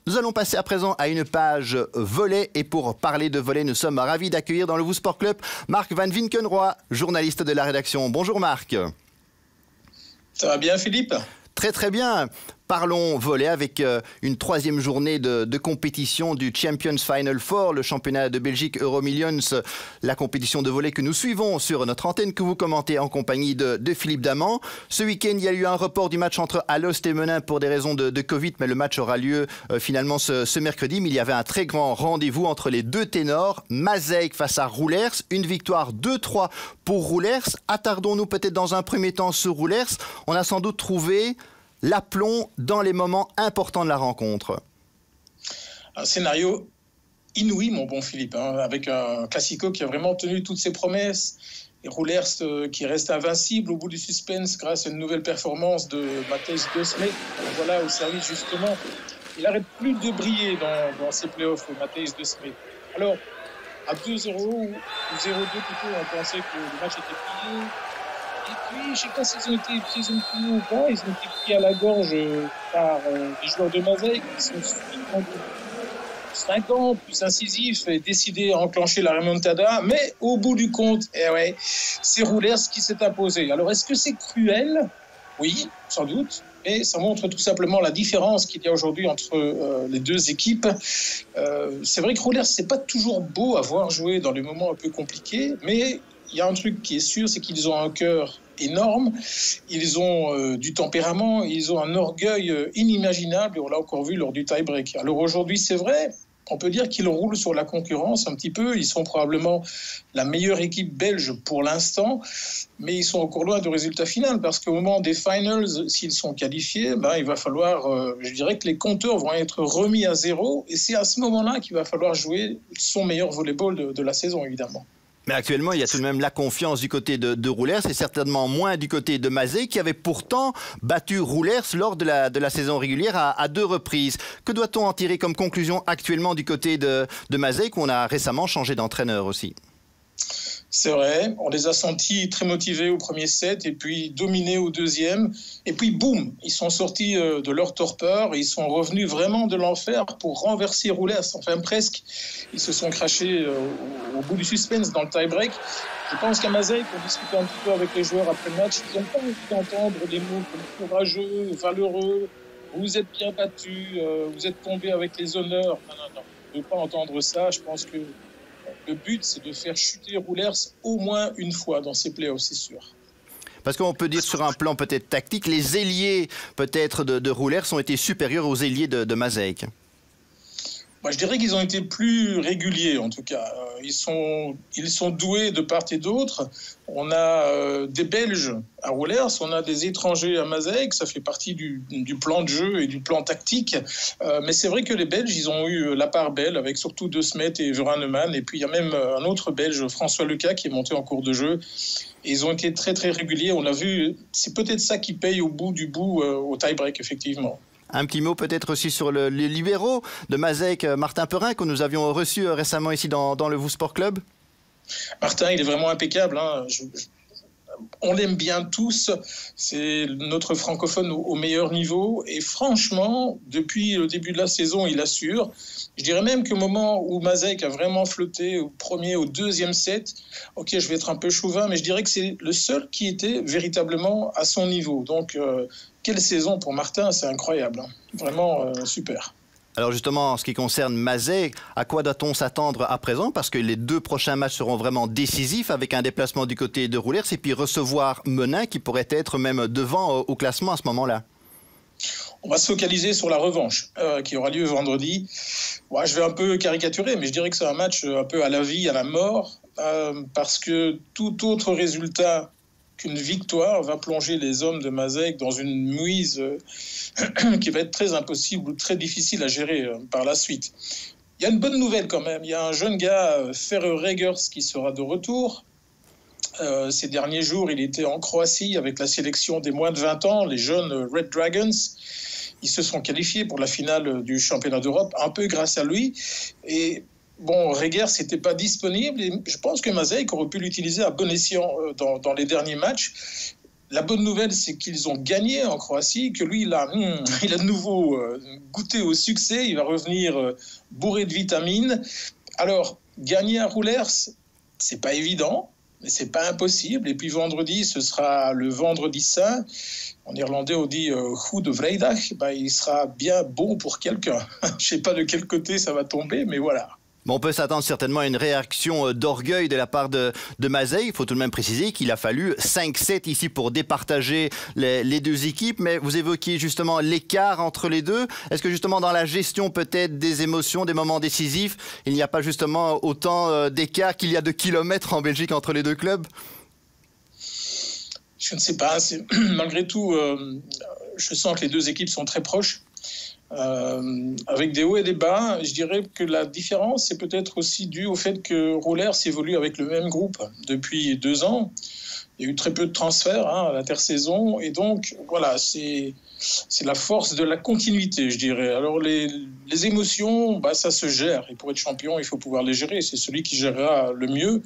Nous allons passer à présent à une page volley et pour parler de volley, nous sommes ravis d'accueillir dans le Vous Sport Club Marc Van Vinkenroy, journaliste de la rédaction. Bonjour Marc. Ça va bien Philippe? Très très bien. Parlons volley avec une troisième journée de compétition du Champions Final Four, le championnat de Belgique Euromillions, la compétition de volley que nous suivons sur notre antenne, que vous commentez en compagnie de Philippe Damant. Ce week-end, il y a eu un report du match entre Alost et Menin pour des raisons de Covid, mais le match aura lieu finalement ce mercredi. Mais il y avait un très grand rendez-vous entre les deux ténors, Maaseik face à Roulers, une victoire 2-3 pour Roulers. Attardons-nous peut-être dans un premier temps sur Roulers. On a sans doute trouvé l'aplomb dans les moments importants de la rencontre. Un scénario inouï, mon bon Philippe, hein, avec un Classico qui a vraiment tenu toutes ses promesses. Et Roulers qui reste invincible au bout du suspense grâce à une nouvelle performance de Matthijs de Smet. Voilà, au service justement. Il n'arrête plus de briller dans ses playoffs, Matthijs de Smet. Alors, à 2-0 ou 0-2 plutôt, on pensait que le match était plié. Et puis, je ne sais pas s'ils ont été pris ou pas, ils ont été pris à la gorge par les joueurs de Maaseik qui sont subitement 5 ans, plus incisifs et décidés à enclencher la remontada. Mais au bout du compte, c'est Roulers qui s'est imposé. Alors, est-ce que c'est cruel? Oui, sans doute. Mais ça montre tout simplement la différence qu'il y a aujourd'hui entre les deux équipes. C'est vrai que Roulers, c'est pas toujours beau à voir jouer dans les moments un peu compliqués, mais il y a un truc qui est sûr, c'est qu'ils ont un cœur énorme, ils ont du tempérament, ils ont un orgueil inimaginable, et on l'a encore vu lors du tie-break. Alors aujourd'hui, c'est vrai, on peut dire qu'ils roulent sur la concurrence un petit peu, ils sont probablement la meilleure équipe belge pour l'instant, mais ils sont encore loin du résultat final, parce qu'au moment des finals, s'ils sont qualifiés, il va falloir, je dirais que les compteurs vont être remis à zéro, et c'est à ce moment-là qu'il va falloir jouer son meilleur volleyball de la saison, évidemment. Mais actuellement, il y a tout de même la confiance du côté de Roulers et certainement moins du côté de Maaseik qui avait pourtant battu Roulers lors de la saison régulière à 2 reprises. Que doit-on en tirer comme conclusion actuellement du côté de Maaseik où on a récemment changé d'entraîneur aussi? C'est vrai, on les a sentis très motivés au premier set et puis dominés au deuxième. Et puis boum, ils sont sortis de leur torpeur et ils sont revenus vraiment de l'enfer pour renverser Roulers. Enfin presque, ils se sont crachés au bout du suspense dans le tie-break. Je pense qu'à Maaseik, on discutait un petit peu avec les joueurs après le match, ils n'ont pas envie d'entendre des mots comme courageux, valeureux, vous êtes bien battus, vous êtes tombés avec les honneurs. Non, on ne veut pas entendre ça. Je pense que le but, c'est de faire chuter Roulers au moins une fois dans ces playoffs, c'est sûr. Parce qu'on peut dire sur un plan peut-être tactique, les ailiers peut-être de Roulers ont été supérieurs aux ailiers de Maaseik. Je dirais qu'ils ont été plus réguliers, en tout cas. Ils sont doués de part et d'autre. On a des Belges à Roulers, on a des étrangers à Maaseik. Ça fait partie du plan de jeu et du plan tactique. Mais c'est vrai que les Belges, ils ont eu la part belle, avec surtout De Smet et Veraneman. Et puis, il y a même un autre Belge, François Lucas, qui est monté en cours de jeu. Et ils ont été très, très réguliers. On a vu, c'est peut-être ça qui paye au bout du bout au tie-break, effectivement. Un petit mot peut-être aussi sur les libéraux de Maaseik, Martin Perrin, que nous avions reçu récemment ici dans le Vous Sport Club. Martin, il est vraiment impeccable. Hein. On l'aime bien tous. C'est notre francophone au meilleur niveau. Et franchement, depuis le début de la saison, il assure. Je dirais même qu'au moment où Maaseik a vraiment flotté au premier, au deuxième set, ok, je vais être un peu chauvin, mais je dirais que c'est le seul qui était véritablement à son niveau. Donc, quelle saison pour Martin, c'est incroyable. Hein. Vraiment super. Alors justement, en ce qui concerne Maaseik, à quoi doit-on s'attendre à présent? Parce que les 2 prochains matchs seront vraiment décisifs avec un déplacement du côté de Roulers et puis recevoir Menin qui pourrait être même devant au classement à ce moment-là. On va se focaliser sur la revanche qui aura lieu vendredi. Je vais un peu caricaturer, mais je dirais que c'est un match un peu à la vie, à la mort, parce que tout autre résultat qu'une victoire va plonger les hommes de Maaseik dans une mouise qui va être très impossible ou très difficile à gérer par la suite. Il y a une bonne nouvelle quand même. Il y a un jeune gars, Ferrer Regers, qui sera de retour. Ces derniers jours, il était en Croatie avec la sélection des moins de 20 ans, les jeunes Red Dragons. Ils se sont qualifiés pour la finale du championnat d'Europe, un peu grâce à lui. Et bon, Regers n'était pas disponible et je pense que Maaseik aurait pu l'utiliser à bon escient dans les derniers matchs. La bonne nouvelle, c'est qu'ils ont gagné en Croatie, que lui, il a de nouveau goûté au succès. Il va revenir bourré de vitamines. Alors, gagner à Roulers, c'est pas évident, mais c'est pas impossible. Et puis vendredi, ce sera le vendredi saint. En irlandais, on dit Goede Vrijdag. Il sera bien bon pour quelqu'un. Je sais pas de quel côté ça va tomber, mais voilà. Bon, on peut s'attendre certainement à une réaction d'orgueil de la part de Mazej. Il faut tout de même préciser qu'il a fallu 5-7 ici pour départager les deux équipes. Mais vous évoquiez justement l'écart entre les deux. Est-ce que justement dans la gestion peut-être des émotions, des moments décisifs, il n'y a pas justement autant d'écart qu'il y a de kilomètres en Belgique entre les deux clubs? Je ne sais pas. Malgré tout, je sens que les deux équipes sont très proches. Avec des hauts et des bas, je dirais que la différence c'est peut-être aussi due au fait que Roulers évolue avec le même groupe depuis 2 ans. Il y a eu très peu de transferts à l'intersaison et donc voilà, c'est la force de la continuité, je dirais. Alors les émotions, ça se gère et pour être champion, il faut pouvoir les gérer. C'est celui qui gérera le mieux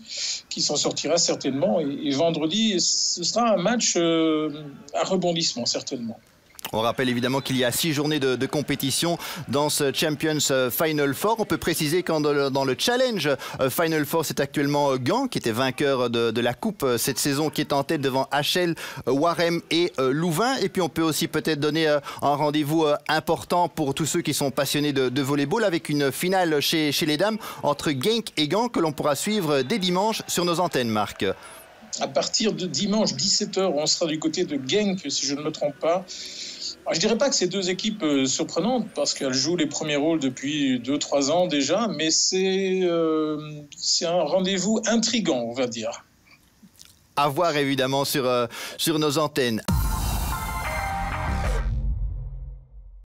qui s'en sortira certainement et vendredi, ce sera un match à rebondissement certainement. On rappelle évidemment qu'il y a 6 journées de compétition dans ce Champions Final Four. On peut préciser qu'en dans le Challenge Final Four, c'est actuellement Gand qui était vainqueur de la Coupe cette saison, qui est en tête devant HL, Warem et Louvain. Et puis on peut aussi peut-être donner un rendez-vous important pour tous ceux qui sont passionnés de volleyball avec une finale chez les dames entre Genk et Gand que l'on pourra suivre dès dimanche sur nos antennes, Marc. À partir de dimanche 17h, on sera du côté de Genk, si je ne me trompe pas. Alors, je ne dirais pas que c'est 2 équipes surprenantes parce qu'elles jouent les premiers rôles depuis 2-3 ans déjà, mais c'est un rendez-vous intriguant, on va dire. À voir évidemment sur nos antennes.